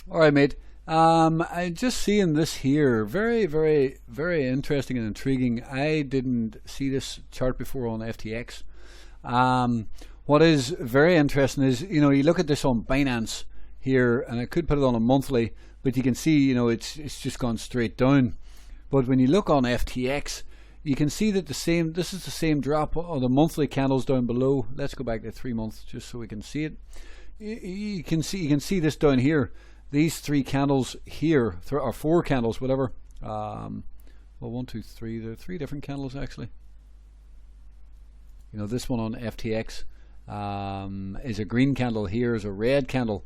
All right, mate. I'm just seeing this here. Very, very, very interesting and intriguing. I didn't see this chart before on FTX. What is very interesting is, you look at this on Binance here, and I could put it on a monthly, but you can see, it's just gone straight down. But when you look on FTX, you can see that this is the same drop on the monthly candles down below. Let's go back to 3 months just so we can see it. You can see this down here. These 3 candles here, or 4 candles, whatever. Well, 1, 2, 3. There are 3 different candles actually. This one on FTX is a green candle. Here is a red candle.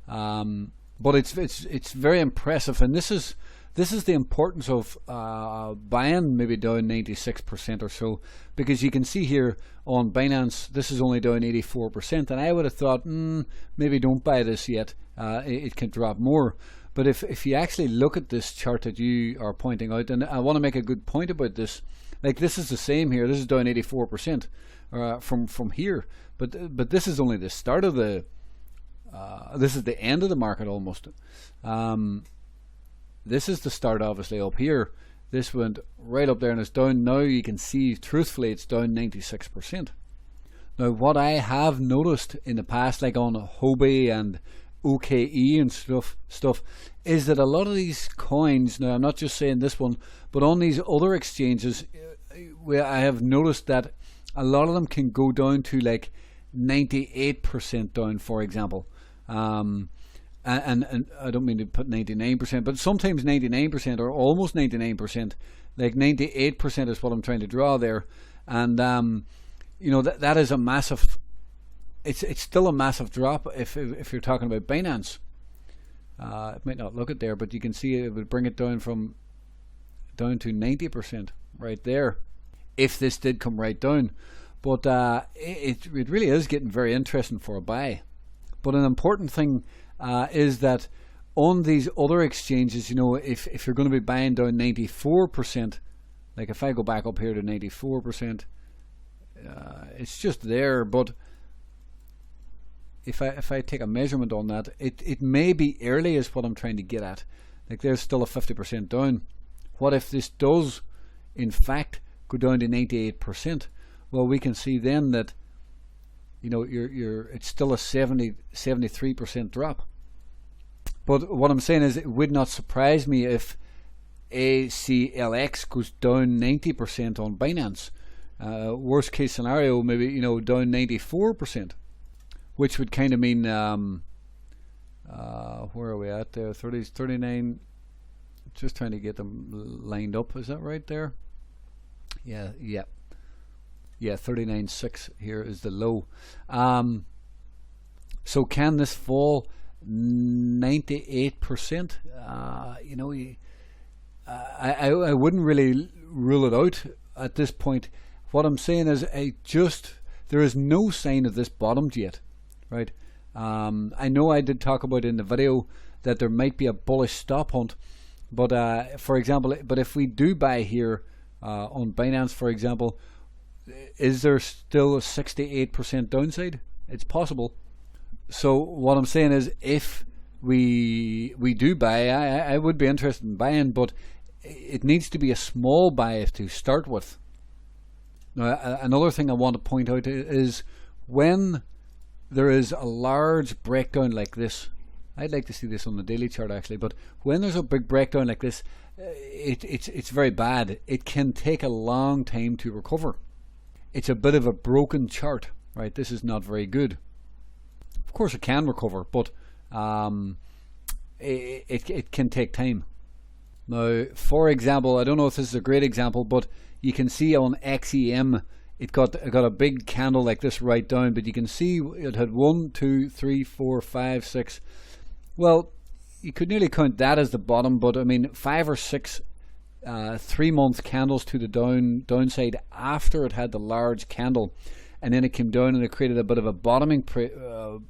But it's very impressive, and this is the importance of buying maybe down 96% or so, because you can see here on Binance this is only down 84%, and I would have thought maybe don't buy this yet. It can drop more. But if you actually look at this chart that you are pointing out, and I want to make a good point about this, like this is the same here. This is down 84% from here, but this is only the start of the this is the end of the market almost. This is the start, obviously, up here. This went right up there and it's down. Now you can see, truthfully, it's down 96%. Now, what I have noticed in the past, like on Hobby and OKE and stuff, is that a lot of these coins, now I'm not just saying this one, but on these other exchanges, where I have noticed that a lot of them can go down to like 98% down, for example. And I don't mean to put 99%, but sometimes 99% or almost 99%, like 98% is what I'm trying to draw there. And that is a massive. It's still a massive drop if you're talking about Binance. It might not look it there, but you can see it would bring it down to 90% right there, if this did come right down. But it really is getting very interesting for a buy. But an important thing is that on these other exchanges, if you're going to be buying down 94%, like if I go back up here to 94%, it's just there. But if I take a measurement on that, it may be early is what I'm trying to get at. Like there's still a 50% down. What if this does in fact go down to 98%? Well, we can see then that it's still a 73% drop. But what I'm saying is, it would not surprise me if ALCX goes down 90% on Binance. Worst case scenario, maybe down 94%, which would kind of mean where are we at there? 30s, 39. Just trying to get them lined up. Is that right there? Yeah. 39.6 here is the low. So can this fall 98%? I wouldn't really rule it out at this point. What I'm saying is, there is no sign of this bottomed yet, right? I know I did talk about in the video that there might be a bullish stop hunt, but for example, if we do buy here on Binance, for example, is there still a 68% downside? It's possible. So what I'm saying is, if we do buy, I would be interested in buying, but it needs to be a small buy to start with. Now, another thing I want to point out is when there is a large breakdown like this, I'd like to see this on the daily chart actually, but when there's a big breakdown like this, it's very bad. It can take a long time to recover. It's a bit of a broken chart, right? This is not very good. Of course it can recover, but it can take time. Now, for example, I don't know if this is a great example, but you can see on XEM it got a big candle like this right down, but you can see it had 1, 2, 3, 4, 5, 6. Well, you could nearly count that as the bottom, but I mean 5 or 6 3-month candles to the downside after it had the large candle, and then it came down and it created a bit of a bottoming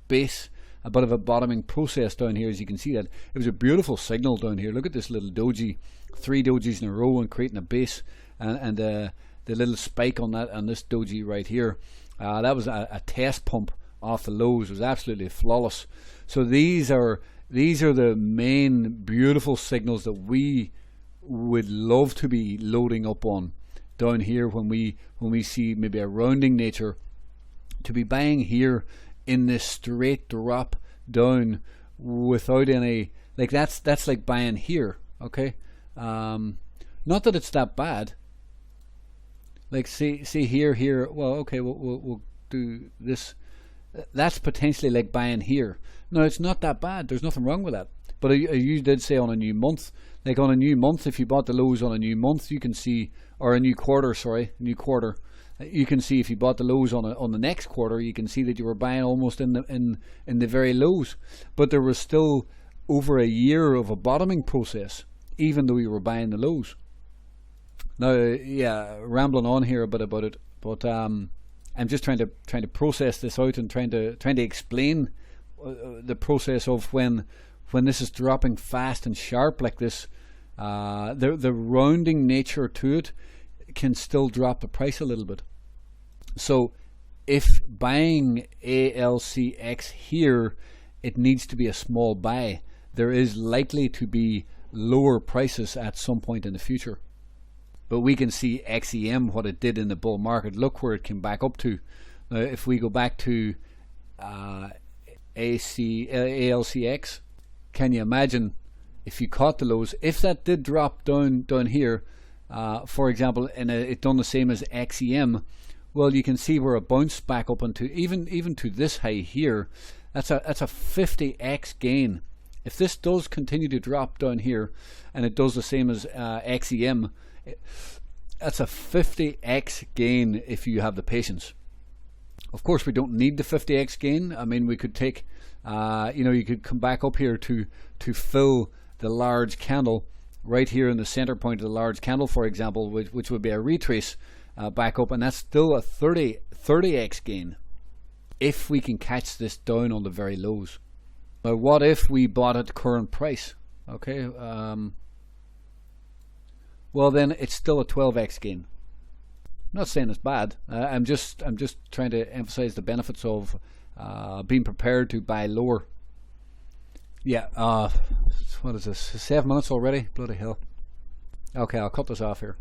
base, a bit of a bottoming process down here. As you can see, that it was a beautiful signal down here. Look at this little doji, 3 dojis in a row, and creating a base, and the little spike on that, and this doji right here, that was a test pump off the lows. It was absolutely flawless. So these are these are the main beautiful signals that we would love to be loading up on down here when we see maybe a rounding nature, to be buying here in this straight drop down without any, like that's like buying here. Okay, not that it's that bad. Like see here. Well, okay, we'll do this. That's potentially like buying here. No, it's not that bad. There's nothing wrong with that. But you did say on a new month, like on a new month, if you bought the lows on a new month, you can see, or a new quarter, sorry, new quarter, you can see if you bought the lows on the next quarter, you can see that you were buying almost in the very lows. But there was still over a year of a bottoming process, even though you were buying the lows. Now, yeah, rambling on here a bit about it, but I'm just trying to process this out and trying to explain the process of when this is dropping fast and sharp like this. The rounding nature to it can still drop the price a little bit. So if buying ALCX here, it needs to be a small buy. There is likely to be lower prices at some point in the future. But we can see XEM, what it did in the bull market. Look where it came back up to. If we go back to ALCX, can you imagine if you caught the lows? If that did drop down here, for example, and it done the same as XEM, well, you can see where it bounced back up into even to this high here. That's a 50x gain. If this does continue to drop down here, and it does the same as XEM, that's a 50x gain if you have the patience. Of course, we don't need the 50x gain. I mean, we could take, you could come back up here to fill the large candle right here in the center point of the large candle, for example, which would be a retrace back up, and that's still a 30x gain if we can catch this down on the very lows. Now, what if we bought at current price? Okay. Well, then it's still a 12x gain. I'm not saying it's bad. I'm just trying to emphasize the benefits of being prepared to buy lower. Yeah. What is this? 7 minutes already? Bloody hell. Okay, I'll cut this off here.